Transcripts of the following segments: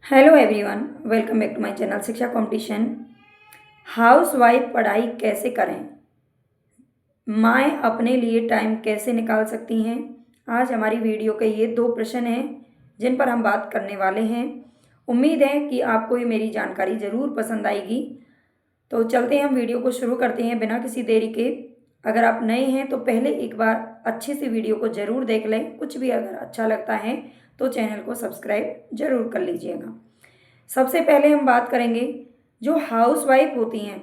Hello everyone, welcome back to my channel Shiksha competition. House wife पढ़ाई कैसे करें, माएँ अपने लिए टाइम कैसे निकाल सकती हैं। आज हमारी वीडियो के ये दो प्रश्न हैं जिन पर हम बात करने वाले हैं। उम्मीद है कि आपको ये मेरी जानकारी ज़रूर पसंद आएगी। तो चलते हैं, हम वीडियो को शुरू करते हैं बिना किसी देरी के। अगर आप नए हैं तो पहले एक बार अच्छे से वीडियो को ज़रूर देख लें। कुछ भी अगर अच्छा लगता है तो चैनल को सब्सक्राइब ज़रूर कर लीजिएगा। सबसे पहले हम बात करेंगे जो हाउस वाइफ होती हैं।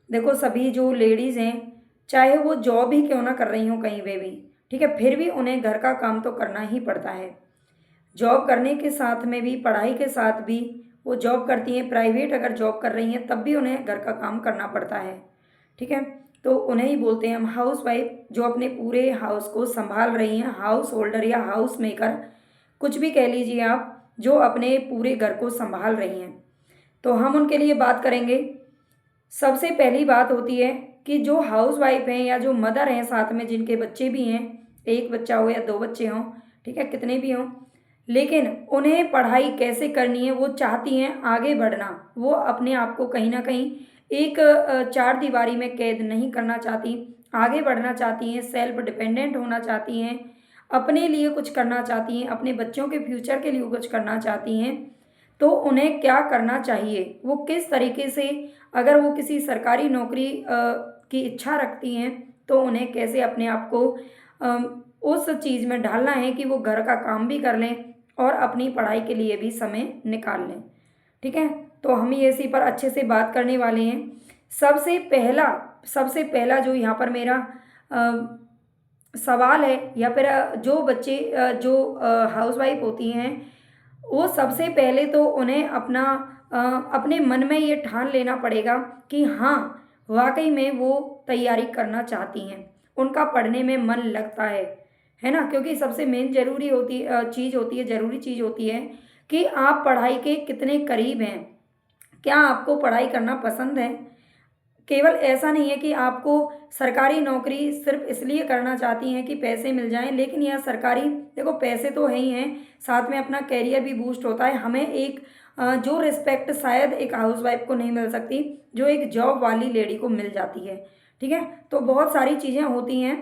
देखो, सभी जो लेडीज़ हैं, चाहे वो जॉब ही क्यों ना कर रही हों कहीं पे भी, ठीक है, फिर भी उन्हें घर का काम तो करना ही पड़ता है। जॉब करने के साथ में भी, पढ़ाई के साथ भी वो जॉब करती हैं, प्राइवेट अगर जॉब कर रही हैं तब भी उन्हें घर का काम करना पड़ता है, ठीक है। तो उन्हें ही बोलते हैं हम हाउस वाइफ, जो अपने पूरे हाउस को संभाल रही हैं। हाउस होल्डर या हाउस मेकर, कुछ भी कह लीजिए आप, जो अपने पूरे घर को संभाल रही हैं। तो हम उनके लिए बात करेंगे। सबसे पहली बात होती है कि जो हाउस वाइफ हैं या जो मदर हैं, साथ में जिनके बच्चे भी हैं, एक बच्चा हो या दो बच्चे हों, ठीक है, कितने भी हों, लेकिन उन्हें पढ़ाई कैसे करनी है, वो चाहती हैं आगे बढ़ना। वो अपने आप को कहीं ना कहीं एक चार दीवारी में कैद नहीं करना चाहती, आगे बढ़ना चाहती हैं, सेल्फ डिपेंडेंट होना चाहती हैं, अपने लिए कुछ करना चाहती हैं, अपने बच्चों के फ्यूचर के लिए कुछ करना चाहती हैं। तो उन्हें क्या करना चाहिए, वो किस तरीके से, अगर वो किसी सरकारी नौकरी की इच्छा रखती हैं तो उन्हें कैसे अपने आप को उस चीज़ में ढालना है कि वो घर का काम भी कर लें और अपनी पढ़ाई के लिए भी समय निकाल लें, ठीक है। तो हम ये इसी पर अच्छे से बात करने वाले हैं। सबसे पहला जो यहाँ पर मेरा सवाल है, या फिर जो बच्चे जो हाउसवाइफ होती हैं, वो सबसे पहले तो उन्हें अपने मन में ये ठान लेना पड़ेगा कि हाँ, वाकई में वो तैयारी करना चाहती हैं, उनका पढ़ने में मन लगता है ना। क्योंकि सबसे मेन चीज़ होती है, ज़रूरी चीज़ होती है कि आप पढ़ाई के कितने करीब हैं, क्या आपको पढ़ाई करना पसंद है। केवल ऐसा नहीं है कि आपको सरकारी नौकरी सिर्फ इसलिए करना चाहती हैं कि पैसे मिल जाएं, लेकिन यह सरकारी, देखो, पैसे तो है ही हैं, साथ में अपना कैरियर भी बूस्ट होता है। हमें एक जो रिस्पेक्ट शायद एक हाउसवाइफ को नहीं मिल सकती, जो एक जॉब वाली लेडी को मिल जाती है, ठीक है। तो बहुत सारी चीज़ें होती हैं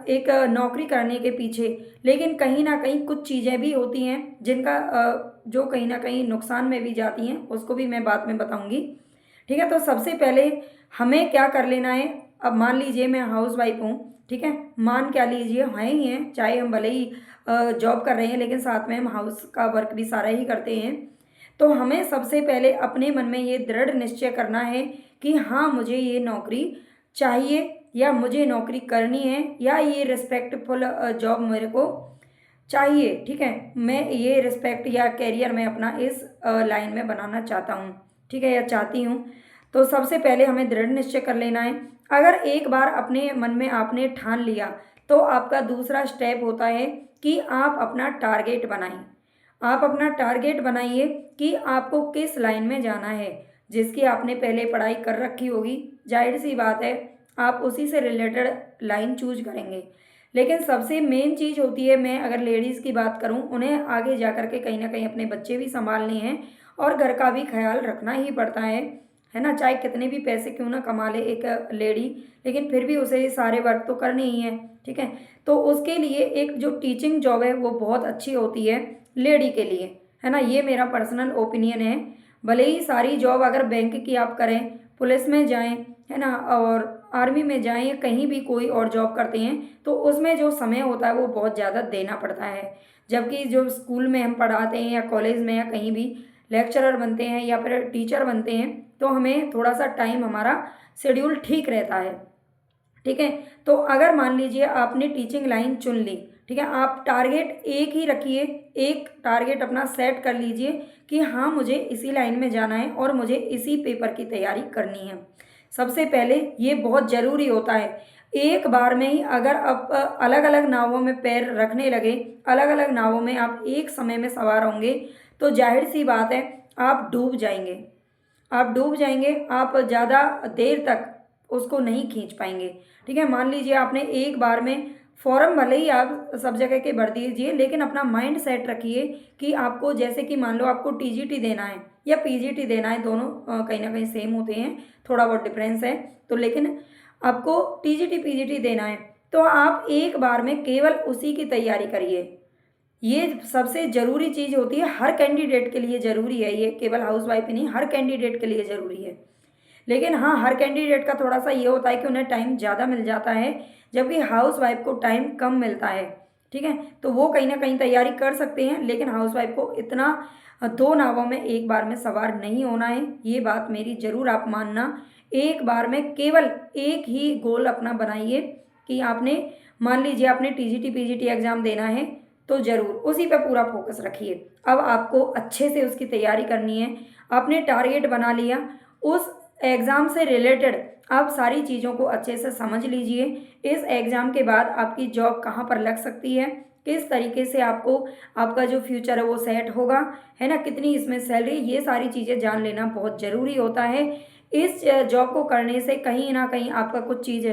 एक नौकरी करने के पीछे, लेकिन कहीं ना कहीं कुछ चीज़ें भी होती हैं जिनका जो कहीं ना कहीं नुकसान में भी जाती हैं, उसको भी मैं बाद में बताऊंगी, ठीक है। तो सबसे पहले हमें क्या कर लेना है। अब मान लीजिए मैं हाउस वाइफ हूँ, ठीक है, मान क्या लीजिए हैं ही हैं, चाहे हम भले ही जॉब कर रहे हैं लेकिन साथ में हम हाउस का वर्क भी सारा ही करते हैं। तो हमें सबसे पहले अपने मन में ये दृढ़ निश्चय करना है कि हाँ, मुझे ये नौकरी चाहिए, या मुझे नौकरी करनी है, या ये रिस्पेक्टफुल जॉब मेरे को चाहिए, ठीक है। मैं ये रिस्पेक्ट या कैरियर में अपना इस लाइन में बनाना चाहता हूँ, ठीक है, या चाहती हूँ। तो सबसे पहले हमें दृढ़ निश्चय कर लेना है। अगर एक बार अपने मन में आपने ठान लिया तो आपका दूसरा स्टेप होता है कि आप अपना टारगेट बनाएं। आप अपना टारगेट बनाइए कि आपको किस लाइन में जाना है, जिसकी आपने पहले पढ़ाई कर रखी होगी, जाहिर सी बात है आप उसी से रिलेटेड लाइन चूज करेंगे। लेकिन सबसे मेन चीज़ होती है, मैं अगर लेडीज़ की बात करूं, उन्हें आगे जा कर के कहीं ना कहीं अपने बच्चे भी संभालने हैं और घर का भी ख्याल रखना ही पड़ता है ना। चाहे कितने भी पैसे क्यों ना कमा ले एक लेडी, लेकिन फिर भी उसे सारे वर्क तो करने ही है, ठीक है। तो उसके लिए एक जो टीचिंग जॉब है वो बहुत अच्छी होती है लेडी के लिए, है ना। ये मेरा पर्सनल ओपिनियन है। भले ही सारी जॉब अगर बैंक की आप करें, पुलिस में जाएं, है ना, और आर्मी में जाएं, या कहीं भी कोई और जॉब करते हैं, तो उसमें जो समय होता है वो बहुत ज़्यादा देना पड़ता है। जबकि जो स्कूल में हम पढ़ाते हैं या कॉलेज में या कहीं भी लेक्चरर बनते हैं या फिर टीचर बनते हैं, तो हमें थोड़ा सा टाइम, हमारा शेड्यूल ठीक रहता है, ठीक है। तो अगर मान लीजिए आपने टीचिंग लाइन चुन ली, ठीक है, आप टारगेट एक ही रखिए, एक टारगेट अपना सेट कर लीजिए कि हाँ, मुझे इसी लाइन में जाना है और मुझे इसी पेपर की तैयारी करनी है। सबसे पहले ये बहुत ज़रूरी होता है। एक बार में ही अगर आप अलग अलग नावों में पैर रखने लगे, अलग अलग नावों में आप एक समय में सवार होंगे, तो जाहिर सी बात है आप डूब जाएंगे। आप ज़्यादा देर तक उसको नहीं खींच पाएंगे, ठीक है। मान लीजिए आपने एक बार में फॉर्म भले ही आप सब जगह के भर दीजिए, लेकिन अपना माइंड सेट रखिए कि आपको, जैसे कि मान लो आपको टीजीटी देना है या पीजीटी देना है, दोनों कहीं ना कहीं सेम होते हैं, थोड़ा बहुत डिफरेंस है तो, लेकिन आपको टीजीटी पीजीटी देना है तो आप एक बार में केवल उसी की तैयारी करिए। ये सबसे ज़रूरी चीज़ होती है, हर कैंडिडेट के लिए ज़रूरी है, ये केवल हाउसवाइफ ही नहीं, हर कैंडिडेट के लिए ज़रूरी है। लेकिन हाँ, हर कैंडिडेट का थोड़ा सा ये होता है कि उन्हें टाइम ज़्यादा मिल जाता है, जबकि हाउसवाइफ को टाइम कम मिलता है। ठीक है, तो वो कहीं ना कहीं तैयारी कर सकते हैं, लेकिन हाउसवाइफ को इतना दो नावों में एक बार में सवार नहीं होना है, ये बात मेरी ज़रूर आप मानना। एक बार में केवल एक ही गोल अपना बनाइए कि आपने, मान लीजिए आपने टीजीटी पीजीटी एग्ज़ाम देना है तो ज़रूर उसी पे पूरा फोकस रखिए। अब आपको अच्छे से उसकी तैयारी करनी है, आपने टारगेट बना लिया, उस एग्ज़ाम से रिलेटेड आप सारी चीज़ों को अच्छे से समझ लीजिए। इस एग्ज़ाम के बाद आपकी जॉब कहाँ पर लग सकती है, किस तरीके से आपको आपका जो फ्यूचर है वो सेट होगा, है ना, कितनी इसमें सैलरी, ये सारी चीज़ें जान लेना बहुत ज़रूरी होता है। इस जॉब को करने से कहीं ना कहीं आपका कुछ चीज़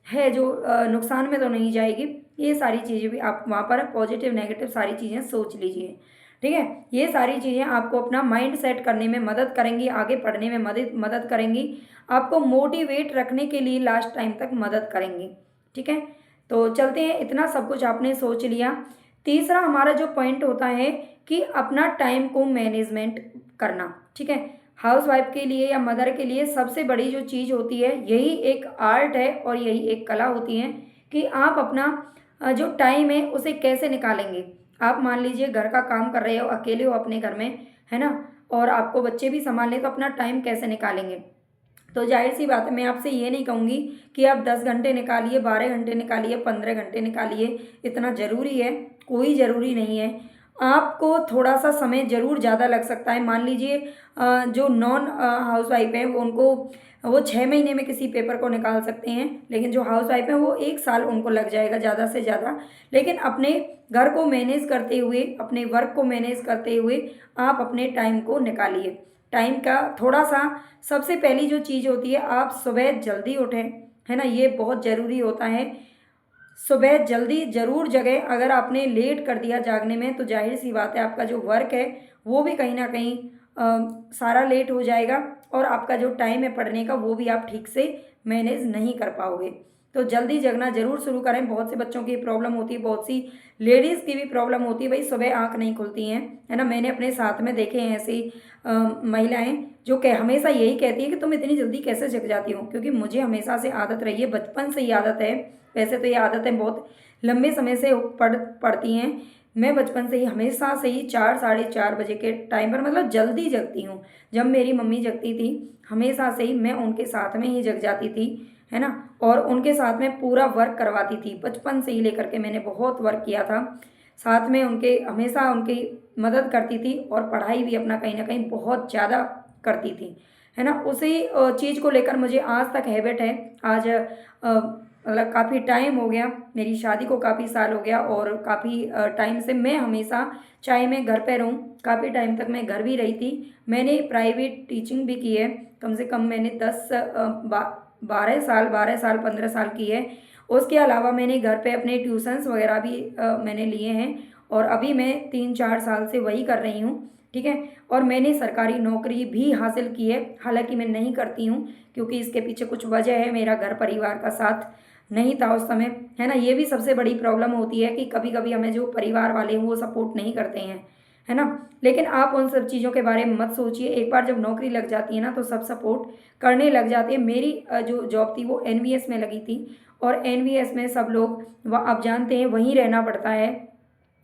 है जो नुकसान में तो नहीं जाएगी, ये सारी चीज़ें भी आप वहाँ पर पॉजिटिव नेगेटिव सारी चीज़ें सोच लीजिए। ठीक है, ये सारी चीज़ें आपको अपना माइंड सेट करने में मदद करेंगी, आगे पढ़ने में मदद करेंगी, आपको मोटिवेट रखने के लिए लास्ट टाइम तक मदद करेंगी। ठीक है, तो चलते हैं, इतना सब कुछ आपने सोच लिया। तीसरा हमारा जो पॉइंट होता है कि अपना टाइम को मैनेजमेंट करना। ठीक है, हाउसवाइफ के लिए या मदर के लिए सबसे बड़ी जो चीज़ होती है, यही एक आर्ट है और यही एक कला होती है कि आप अपना जो टाइम है उसे कैसे निकालेंगे। आप मान लीजिए घर का काम कर रहे हो, अकेले हो अपने घर में, है ना, और आपको बच्चे भी संभालने, तो अपना टाइम कैसे निकालेंगे। तो जाहिर सी बात है, मैं आपसे ये नहीं कहूँगी कि आप 10 घंटे निकालिए, 12 घंटे निकालिए, 15 घंटे निकालिए, इतना ज़रूरी है, कोई ज़रूरी नहीं है। आपको थोड़ा सा समय ज़रूर ज़्यादा लग सकता है। मान लीजिए जो नॉन हाउसवाइफ है वो 6 महीने में किसी पेपर को निकाल सकते हैं, लेकिन जो हाउसवाइफ है वो 1 साल उनको लग जाएगा ज़्यादा से ज़्यादा। लेकिन अपने घर को मैनेज करते हुए, अपने वर्क को मैनेज करते हुए आप अपने टाइम को निकालिए। टाइम का थोड़ा सा, सबसे पहली जो चीज़ होती है, आप सुबह जल्दी उठें, है ना, ये बहुत ज़रूरी होता है। सुबह जल्दी ज़रूर जगें, अगर आपने लेट कर दिया जागने में तो जाहिर सी बात है आपका जो वर्क है वो भी कहीं ना कहीं सारा लेट हो जाएगा, और आपका जो टाइम है पढ़ने का वो भी आप ठीक से मैनेज नहीं कर पाओगे। तो जल्दी जगना ज़रूर शुरू करें। बहुत से बच्चों की प्रॉब्लम होती है, बहुत सी लेडीज़ की भी प्रॉब्लम होती है, भाई सुबह आँख नहीं खुलती हैं, है ना। मैंने अपने साथ में देखे हैं ऐसी महिलाएं जो हमेशा यही कहती है कि तुम इतनी जल्दी कैसे जग जाती हो, क्योंकि मुझे हमेशा से आदत रही है, बचपन से ही आदत है। वैसे तो ये आदतें बहुत लंबे समय से पड़ती हैं। मैं बचपन से ही, हमेशा से ही 4 साढ़े 4 बजे के टाइम पर, मतलब जल्दी जगती हूँ। जब मेरी मम्मी जगती थी, हमेशा से ही मैं उनके साथ में ही जग जाती थी, है ना, और उनके साथ में पूरा वर्क करवाती थी। बचपन से ही लेकर के मैंने बहुत वर्क किया था साथ में उनके, हमेशा उनकी मदद करती थी, और पढ़ाई भी अपना कहीं ना कहीं बहुत ज़्यादा करती थी, है ना। उसी चीज़ को लेकर मुझे आज तक हैबिट है। आज मतलब काफ़ी टाइम हो गया, मेरी शादी को काफ़ी साल हो गया, और काफ़ी टाइम से मैं हमेशा, चाहे मैं घर पे रहूँ, काफ़ी टाइम तक मैं घर भी रही थी। मैंने प्राइवेट टीचिंग भी की है, कम से कम मैंने 12 साल 15 साल की है। उसके अलावा मैंने घर पे अपने ट्यूशन्स वगैरह भी मैंने लिए हैं, और अभी मैं 3-4 साल से वही कर रही हूँ। ठीक है, और मैंने सरकारी नौकरी भी हासिल की है, हालांकि मैं नहीं करती हूँ क्योंकि इसके पीछे कुछ वजह है, मेरा घर परिवार का साथ नहीं था उस समय, है ना। ये भी सबसे बड़ी प्रॉब्लम होती है कि कभी कभी हमें जो परिवार वाले हैं वो सपोर्ट नहीं करते हैं, है ना। लेकिन आप उन सब चीज़ों के बारे में मत सोचिए, एक बार जब नौकरी लग जाती है ना तो सब सपोर्ट करने लग जाते हैं। मेरी जो जॉब थी वो एनवीएस में लगी थी, और एनवीएस में सब लोग आप जानते हैं वहीं रहना पड़ता है,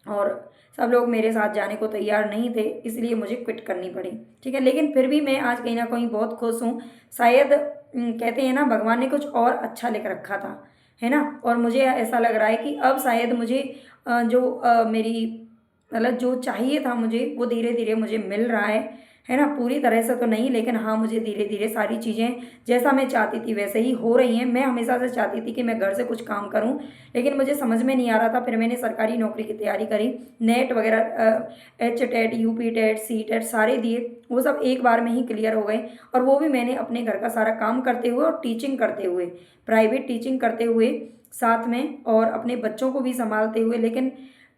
और सब लोग मेरे साथ जाने को तैयार नहीं थे, इसलिए मुझे क्विट करनी पड़ी। ठीक है, लेकिन फिर भी मैं आज कहीं ना कहीं बहुत खुश हूँ। शायद कहते हैं ना, भगवान ने कुछ और अच्छा लिख रखा था, है ना, और मुझे ऐसा लग रहा है कि अब शायद मुझे मेरी, मतलब जो चाहिए था मुझे, वो धीरे धीरे मुझे मिल रहा है ना। पूरी तरह से तो नहीं, लेकिन हाँ, मुझे धीरे धीरे सारी चीज़ें जैसा मैं चाहती थी वैसे ही हो रही हैं। मैं हमेशा से चाहती थी कि मैं घर से कुछ काम करूं, लेकिन मुझे समझ में नहीं आ रहा था। फिर मैंने सरकारी नौकरी की तैयारी करी, नेट वगैरह, H TET, UP TET, C TET सारे दिए, वो सब एक बार में ही क्लियर हो गए, और वो भी मैंने अपने घर का सारा काम करते हुए और टीचिंग करते हुए, प्राइवेट टीचिंग करते हुए साथ में और अपने बच्चों को भी संभालते हुए, लेकिन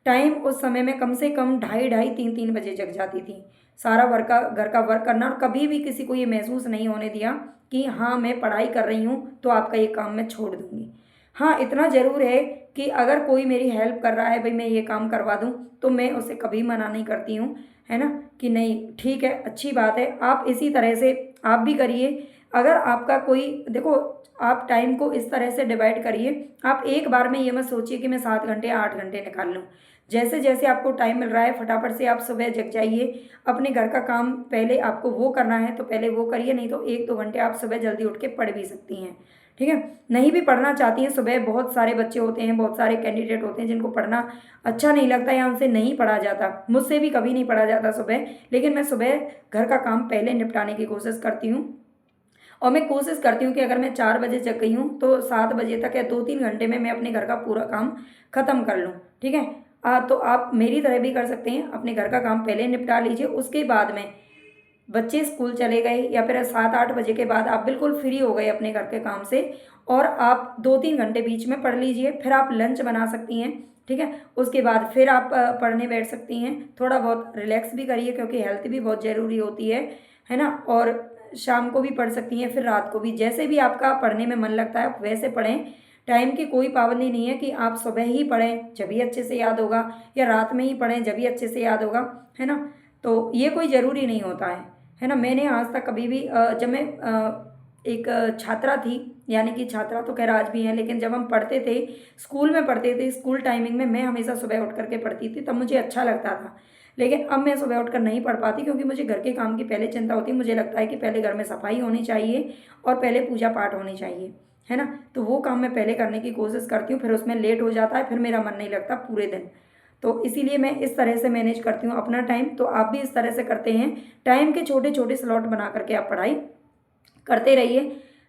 टाइम उस समय में कम से कम ढाई ढाई 3 बजे जग जाती थी। सारा घर का वर्क करना, और कभी भी किसी को ये महसूस नहीं होने दिया कि हाँ मैं पढ़ाई कर रही हूँ तो आपका ये काम मैं छोड़ दूँगी। हाँ, इतना ज़रूर है कि अगर कोई मेरी हेल्प कर रहा है, भाई मैं ये काम करवा दूँ, तो मैं उसे कभी मना नहीं करती हूँ, है ना, कि नहीं ठीक है, अच्छी बात है, आप इसी तरह से आप भी करिए। अगर आपका कोई देखो, आप टाइम को इस तरह से डिवाइड करिए, आप एक बार में ये मत सोचिए कि मैं 7 घंटे या 8 घंटे निकाल लूँ। जैसे जैसे आपको टाइम मिल रहा है फटाफट से आप सुबह जग जाइए, अपने घर का काम पहले आपको वो करना है तो पहले वो करिए, नहीं तो 1-2 घंटे आप सुबह जल्दी उठ के पढ़ भी सकती हैं। ठीक है, नहीं भी पढ़ना चाहती हैं सुबह, बहुत सारे बच्चे होते हैं, बहुत सारे कैंडिडेट होते हैं जिनको पढ़ना अच्छा नहीं लगता या उनसे नहीं पढ़ा जाता, मुझसे भी कभी नहीं पढ़ा जाता सुबह, लेकिन मैं सुबह घर का काम पहले निपटाने की कोशिश करती हूँ। और मैं कोशिश करती हूँ कि अगर मैं 4 बजे जग गई हूँ तो 7 बजे तक या 2-3 घंटे में मैं अपने घर का पूरा काम ख़त्म कर लूँ। ठीक है, तो आप मेरी तरह भी कर सकते हैं, अपने घर का काम पहले निपटा लीजिए, उसके बाद में बच्चे स्कूल चले गए या फिर 7-8 बजे के बाद आप बिल्कुल फ्री हो गए अपने घर के काम से, और आप 2-3 घंटे बीच में पढ़ लीजिए, फिर आप लंच बना सकती हैं। ठीक है, उसके बाद फिर आप पढ़ने बैठ सकती हैं, थोड़ा बहुत रिलैक्स भी करिए क्योंकि हेल्थ भी बहुत ज़रूरी होती है ना, और शाम को भी पढ़ सकती हैं, फिर रात को भी, जैसे भी आपका पढ़ने में मन लगता है आप वैसे पढ़ें। टाइम की कोई पाबंदी नहीं है कि आप सुबह ही पढ़ें जब भी अच्छे से याद होगा, या रात में ही पढ़ें जब भी अच्छे से याद होगा, है ना, तो ये कोई ज़रूरी नहीं होता है ना। मैंने आज तक कभी भी जब मैं एक छात्रा थी, यानी कि छात्रा तो खैर आज भी हैं, लेकिन जब हम पढ़ते थे, स्कूल में पढ़ते थे, स्कूल टाइमिंग में मैं हमेशा सुबह उठ करके पढ़ती थी, तब मुझे अच्छा लगता था। लेकिन अब मैं सुबह उठकर नहीं पढ़ पाती क्योंकि मुझे घर के काम की पहले चिंता होती है, मुझे लगता है कि पहले घर में सफाई होनी चाहिए और पहले पूजा पाठ होनी चाहिए, है ना, तो वो काम मैं पहले करने की कोशिश करती हूँ, फिर उसमें लेट हो जाता है, फिर मेरा मन नहीं लगता पूरे दिन। तो इसीलिए मैं इस तरह से मैनेज करती हूँ अपना टाइम, तो आप भी इस तरह से करते हैं, टाइम के छोटे छोटे स्लॉट बना करके आप पढ़ाई करते रहिए,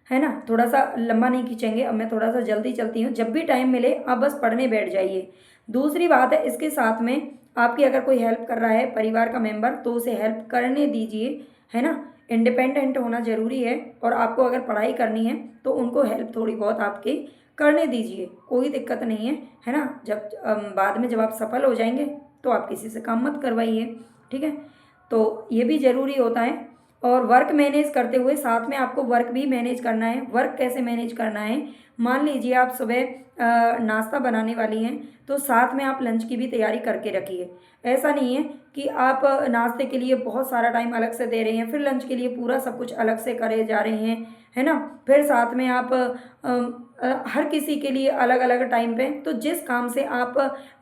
है ना, थोड़ा सा लंबा नहीं खींचेंगे। अब मैं थोड़ा सा जल्दी चलती हूँ, जब भी टाइम मिले आप बस पढ़ने बैठ जाइए। दूसरी बात है, इसके साथ में आपकी अगर कोई हेल्प कर रहा है परिवार का मेंबर तो उसे हेल्प करने दीजिए, है ना, इंडिपेंडेंट होना ज़रूरी है, और आपको अगर पढ़ाई करनी है तो उनको हेल्प थोड़ी बहुत आपकी करने दीजिए, कोई दिक्कत नहीं है ना। जब बाद में जब आप सफल हो जाएंगे तो आप किसी से काम मत करवाइए। ठीक है, तो ये भी ज़रूरी होता है। और वर्क मैनेज करते हुए साथ में आपको वर्क भी मैनेज करना है। वर्क कैसे मैनेज करना है, मान लीजिए आप सुबह नाश्ता बनाने वाली हैं तो साथ में आप लंच की भी तैयारी करके रखिए। ऐसा नहीं है कि आप नाश्ते के लिए बहुत सारा टाइम अलग से दे रही हैं, फिर लंच के लिए पूरा सब कुछ अलग से करे जा रही हैं, है ना, फिर साथ में आप हर किसी के लिए अलग अलग टाइम पे, तो जिस काम से आप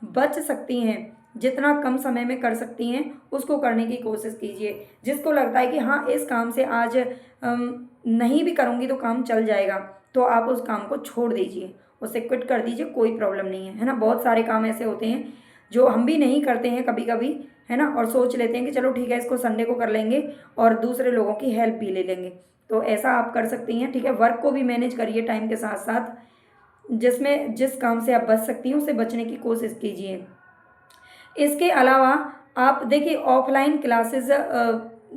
बच सकती हैं, जितना कम समय में कर सकती हैं उसको करने की कोशिश कीजिए। जिसको लगता है कि हाँ इस काम से आज नहीं भी करूँगी तो काम चल जाएगा, तो आप उस काम को छोड़ दीजिए, उसे क्विट कर दीजिए, कोई प्रॉब्लम नहीं है ना। बहुत सारे काम ऐसे होते हैं जो हम भी नहीं करते हैं कभी कभी, है ना, और सोच लेते हैं कि चलो ठीक है इसको संडे को कर लेंगे और दूसरे लोगों की हेल्प भी ले लेंगे, तो ऐसा आप कर सकती हैं। ठीक है, वर्क को भी मैनेज करिए टाइम के साथ साथ, जिसमें जिस काम से आप बच सकती हैं उससे बचने की कोशिश कीजिए। इसके अलावा आप देखिए ऑफलाइन क्लासेस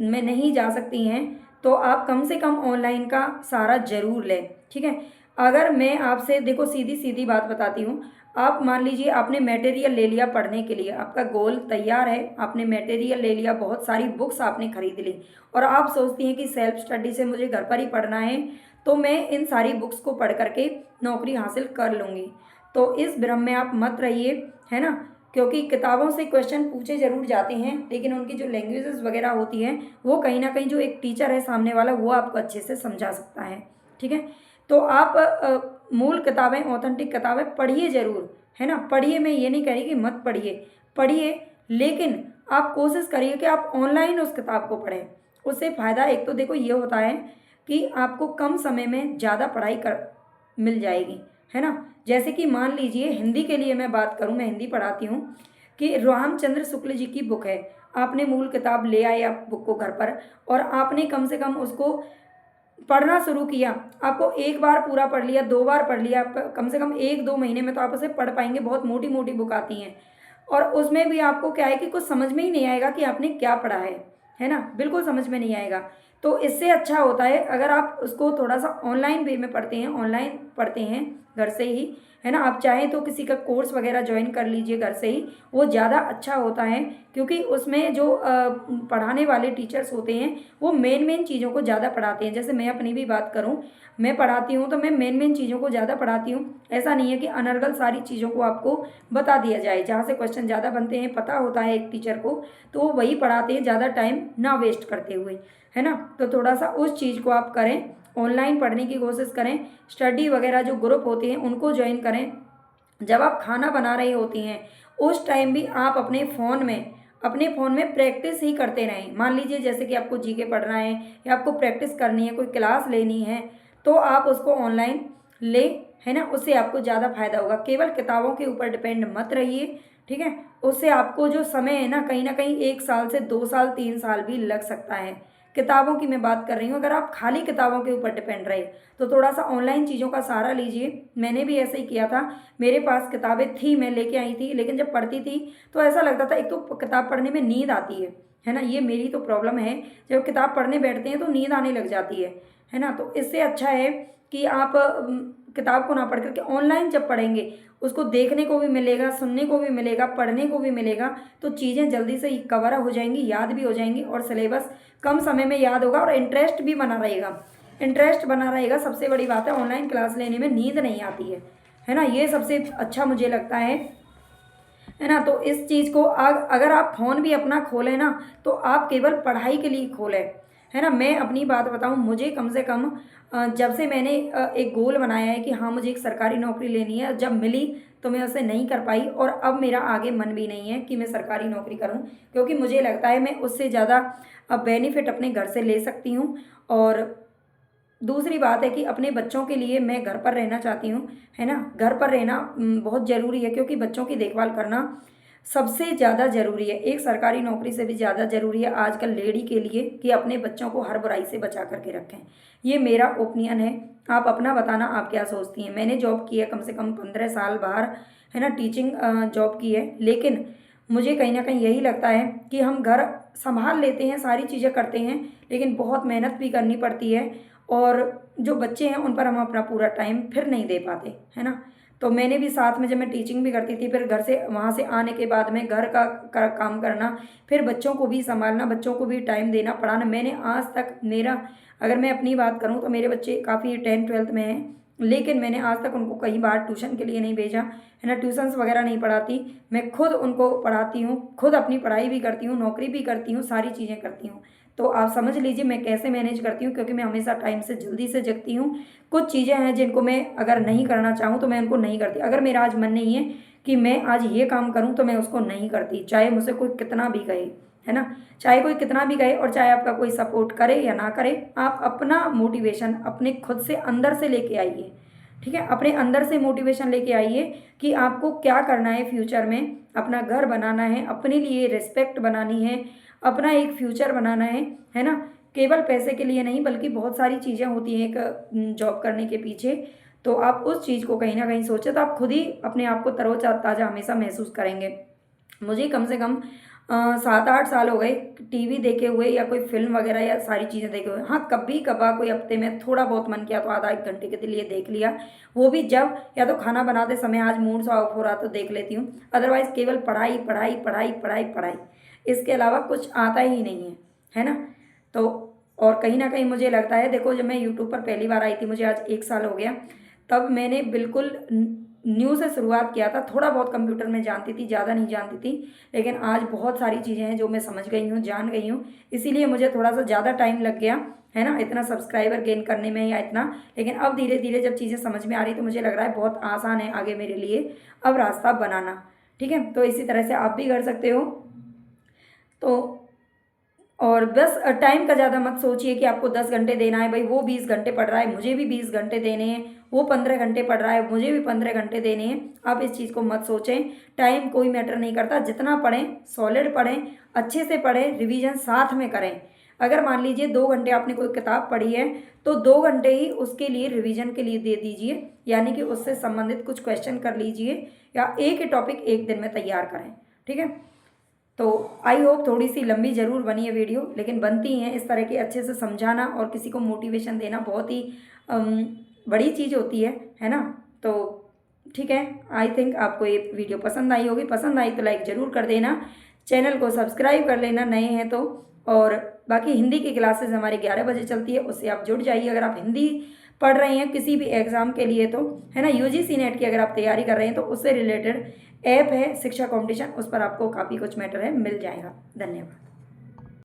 में नहीं जा सकती हैं तो आप कम से कम ऑनलाइन का सहारा ज़रूर लें। ठीक है, अगर मैं आपसे देखो सीधी सीधी बात बताती हूँ, आप मान लीजिए आपने मटेरियल ले लिया पढ़ने के लिए, आपका गोल तैयार है, आपने मटेरियल ले लिया, बहुत सारी बुक्स आपने खरीद ली, और आप सोचती हैं कि सेल्फ स्टडी से मुझे घर पर ही पढ़ना है, तो मैं इन सारी बुक्स को पढ़ करके नौकरी हासिल कर लूँगी। तो इस भ्रम में आप मत रहिए, है ना, क्योंकि किताबों से क्वेश्चन पूछे ज़रूर जाते हैं, लेकिन उनकी जो लैंग्वेजेस वगैरह होती हैं वो कहीं ना कहीं जो एक टीचर है सामने वाला वो आपको अच्छे से समझा सकता है। ठीक है, तो आप मूल किताबें, ऑथेंटिक किताबें पढ़िए ज़रूर, है ना, पढ़िए, मैं ये नहीं कह रही कि मत पढ़िए, पढ़िए, लेकिन आप कोशिश करिए कि आप ऑनलाइन उस किताब को पढ़ें। उससे फ़ायदा एक तो देखो ये होता है कि आपको कम समय में ज़्यादा पढ़ाई कर मिल जाएगी, है ना। जैसे कि मान लीजिए हिंदी के लिए मैं बात करूं, मैं हिंदी पढ़ाती हूं, कि रामचंद्र शुक्ल जी की बुक है, आपने मूल किताब ले आए आप बुक को घर पर, और आपने कम से कम उसको पढ़ना शुरू किया, आपको एक बार पूरा पढ़ लिया, 2 बार पढ़ लिया, कम से कम 1-2 महीने में तो आप उसे पढ़ पाएंगे। बहुत मोटी मोटी बुक आती हैं और उसमें भी आपको क्या है कि कुछ समझ में ही नहीं आएगा कि आपने क्या पढ़ा है ना, बिल्कुल समझ में नहीं आएगा। तो इससे अच्छा होता है अगर आप उसको थोड़ा सा ऑनलाइन वे में पढ़ते हैं, ऑनलाइन पढ़ते हैं घर से ही, है ना। आप चाहें तो किसी का कोर्स वगैरह ज्वाइन कर लीजिए घर से ही, वो ज़्यादा अच्छा होता है, क्योंकि उसमें जो पढ़ाने वाले टीचर्स होते हैं वो मेन मेन चीज़ों को ज़्यादा पढ़ाते हैं। जैसे मैं अपनी भी बात करूँ, मैं पढ़ाती हूँ तो मैं मेन मेन चीज़ों को ज़्यादा पढ़ाती हूँ। ऐसा नहीं है कि अनर्गल सारी चीज़ों को आपको बता दिया जाए। जहाँ से क्वेश्चन ज़्यादा बनते हैं, पता होता है एक टीचर को, तो वो वही पढ़ाते हैं, ज़्यादा टाइम ना वेस्ट करते हुए, है ना। तो थोड़ा सा उस चीज़ को आप करें, ऑनलाइन पढ़ने की कोशिश करें। स्टडी वगैरह जो ग्रुप होते हैं उनको ज्वाइन करें। जब आप खाना बना रही होती हैं उस टाइम भी आप अपने फ़ोन में प्रैक्टिस ही करते रहें। मान लीजिए जैसे कि आपको जीके पढ़ना है या आपको प्रैक्टिस करनी है, कोई क्लास लेनी है, तो आप उसको ऑनलाइन ले, है ना। उससे आपको ज़्यादा फायदा होगा। केवल किताबों के ऊपर डिपेंड मत रहिए, ठीक है। उससे आपको जो समय है ना कहीं 1 साल से 2 साल 3 साल भी लग सकता है। किताबों की मैं बात कर रही हूँ। अगर आप खाली किताबों के ऊपर डिपेंड रहे तो थोड़ा सा ऑनलाइन चीज़ों का सहारा लीजिए। मैंने भी ऐसे ही किया था। मेरे पास किताबें थी, मैं लेके आई थी, लेकिन जब पढ़ती थी तो ऐसा लगता था, एक तो किताब पढ़ने में नींद आती है ना। ये मेरी तो प्रॉब्लम है, जब किताब पढ़ने बैठते हैं तो नींद आने लग जाती है ना। तो इससे अच्छा है कि आप किताब को ना पढ़ करके ऑनलाइन जब पढ़ेंगे, उसको देखने को भी मिलेगा, सुनने को भी मिलेगा, पढ़ने को भी मिलेगा, तो चीज़ें जल्दी से कवर हो जाएंगी, याद भी हो जाएंगी, और सिलेबस कम समय में याद होगा, और इंटरेस्ट भी बना रहेगा। इंटरेस्ट बना रहेगा, सबसे बड़ी बात है। ऑनलाइन क्लास लेने में नींद नहीं आती है ना। ये सबसे अच्छा मुझे लगता है ना। तो इस चीज़ को अगर आप फ़ोन भी अपना खोलें ना, तो आप केवल पढ़ाई के लिए खोलें, है ना। मैं अपनी बात बताऊं, मुझे कम से कम जब से मैंने एक गोल बनाया है कि हाँ मुझे एक सरकारी नौकरी लेनी है, जब मिली तो मैं उसे नहीं कर पाई, और अब मेरा आगे मन भी नहीं है कि मैं सरकारी नौकरी करूं, क्योंकि मुझे लगता है मैं उससे ज़्यादा बेनिफिट अपने घर से ले सकती हूँ। और दूसरी बात है कि अपने बच्चों के लिए मैं घर पर रहना चाहती हूँ, है ना। घर पर रहना बहुत ज़रूरी है, क्योंकि बच्चों की देखभाल करना सबसे ज़्यादा ज़रूरी है। एक सरकारी नौकरी से भी ज़्यादा ज़रूरी है आजकल लेडी के लिए कि अपने बच्चों को हर बुराई से बचा करके रखें। ये मेरा ओपिनियन है। आप अपना बताना, आप क्या सोचती हैं। मैंने जॉब की है कम से कम 15 साल बाहर, है ना, टीचिंग जॉब की है, लेकिन मुझे कहीं ना कहीं यही लगता है कि हम घर संभाल लेते हैं, सारी चीज़ें करते हैं, लेकिन बहुत मेहनत भी करनी पड़ती है, और जो बच्चे हैं उन पर हम अपना पूरा टाइम फिर नहीं दे पाते, है ना। तो मैंने भी साथ में, जब मैं टीचिंग भी करती थी, फिर घर से वहाँ से आने के बाद में घर का काम करना, फिर बच्चों को भी संभालना, बच्चों को भी टाइम देना, पढ़ाना। मैंने आज तक अगर मैं अपनी बात करूँ तो मेरे बच्चे काफ़ी 10th-12th में हैं, लेकिन मैंने आज तक उनको कई बार ट्यूशन के लिए नहीं भेजा, है ना। ट्यूशन्स वगैरह नहीं पढ़ाती, मैं खुद उनको पढ़ाती हूँ, खुद अपनी पढ़ाई भी करती हूँ, नौकरी भी करती हूँ, सारी चीज़ें करती हूँ। तो आप समझ लीजिए मैं कैसे मैनेज करती हूँ, क्योंकि मैं हमेशा टाइम से जल्दी से जगती हूँ। कुछ चीज़ें हैं जिनको मैं अगर नहीं करना चाहूँ तो मैं उनको नहीं करती। अगर मेरा आज मन नहीं है कि मैं आज ये काम करूँ तो मैं उसको नहीं करती, चाहे मुझसे कोई कितना भी कहे, है ना। चाहे कोई कितना भी कहे, और चाहे आपका कोई सपोर्ट करे या ना करे, आप अपना मोटिवेशन अपने खुद से अंदर से लेके आइए, ठीक है। अपने अंदर से मोटिवेशन लेके आइए कि आपको क्या करना है फ्यूचर में। अपना घर बनाना है, अपने लिए रिस्पेक्ट बनानी है, अपना एक फ्यूचर बनाना है ना। केवल पैसे के लिए नहीं, बल्कि बहुत सारी चीज़ें होती हैं एक जॉब करने के पीछे। तो आप उस चीज़ को कहीं ना कहीं सोचें, तो आप खुद ही अपने आप को तरोताज़ा हमेशा महसूस करेंगे। मुझे कम से कम 7-8 साल हो गए टीवी देखे हुए, या कोई फिल्म वगैरह या सारी चीज़ें देखे हुए। हाँ, कभी कभार कोई हफ्ते में थोड़ा बहुत मन किया तो आधा 1 घंटे के लिए देख लिया, वो भी जब या तो खाना बनाते समय आज मूड सा ऑफ हो रहा तो देख लेती हूँ। अदरवाइज़ केवल पढ़ाई पढ़ाई पढ़ाई पढ़ाई पढ़ाई, इसके अलावा कुछ आता ही नहीं है ना। तो और कहीं ना कहीं मुझे लगता है, देखो जब मैं यूट्यूब पर पहली बार आई थी, मुझे आज 1 साल हो गया, तब मैंने बिल्कुल न्यू से शुरुआत किया था। थोड़ा बहुत कंप्यूटर में जानती थी, ज़्यादा नहीं जानती थी, लेकिन आज बहुत सारी चीज़ें हैं जो मैं समझ गई हूँ, जान गई हूँ। इसीलिए मुझे थोड़ा सा ज़्यादा टाइम लग गया, है ना, इतना सब्सक्राइबर गेन करने में या इतना। लेकिन अब धीरे धीरे जब चीज़ें समझ में आ रही तो मुझे लग रहा है बहुत आसान है आगे मेरे लिए अब रास्ता बनाना, ठीक है। तो इसी तरह से आप भी कर सकते हो। तो और बस टाइम का ज़्यादा मत सोचिए कि आपको 10 घंटे देना है। भाई वो 20 घंटे पढ़ रहा है, मुझे भी 20 घंटे देने हैं, वो 15 घंटे पढ़ रहा है, मुझे भी 15 घंटे देने हैं। आप इस चीज़ को मत सोचें। टाइम कोई मैटर नहीं करता। जितना पढ़ें सॉलिड पढ़ें, अच्छे से पढ़ें, रिवीजन साथ में करें। अगर मान लीजिए 2 घंटे आपने कोई किताब पढ़ी है, तो 2 घंटे ही उसके लिए रिवीजन के लिए दे दीजिए, यानी कि उससे संबंधित कुछ क्वेश्चन कर लीजिए, या एक ही टॉपिक एक दिन में तैयार करें, ठीक है। तो आई होप थोड़ी सी लंबी ज़रूर बनी है वीडियो, लेकिन बनती हैं इस तरह के। अच्छे से समझाना और किसी को मोटिवेशन देना बहुत ही बड़ी चीज़ होती है ना। तो ठीक है, आई थिंक आपको ये वीडियो पसंद आई होगी। पसंद आई तो लाइक ज़रूर कर देना, चैनल को सब्सक्राइब कर लेना नए हैं तो। और बाकी हिंदी की क्लासेस हमारी 11 बजे चलती है, उससे आप जुड़ जाइए। अगर आप हिंदी पढ़ रहे हैं किसी भी एग्ज़ाम के लिए तो, है ना, यूजीसी नेट की अगर आप तैयारी कर रहे हैं तो उससे रिलेटेड ऐप है शिक्षा कंपटीशन, उस पर आपको काफ़ी कुछ मैटर है मिल जाएगा। धन्यवाद।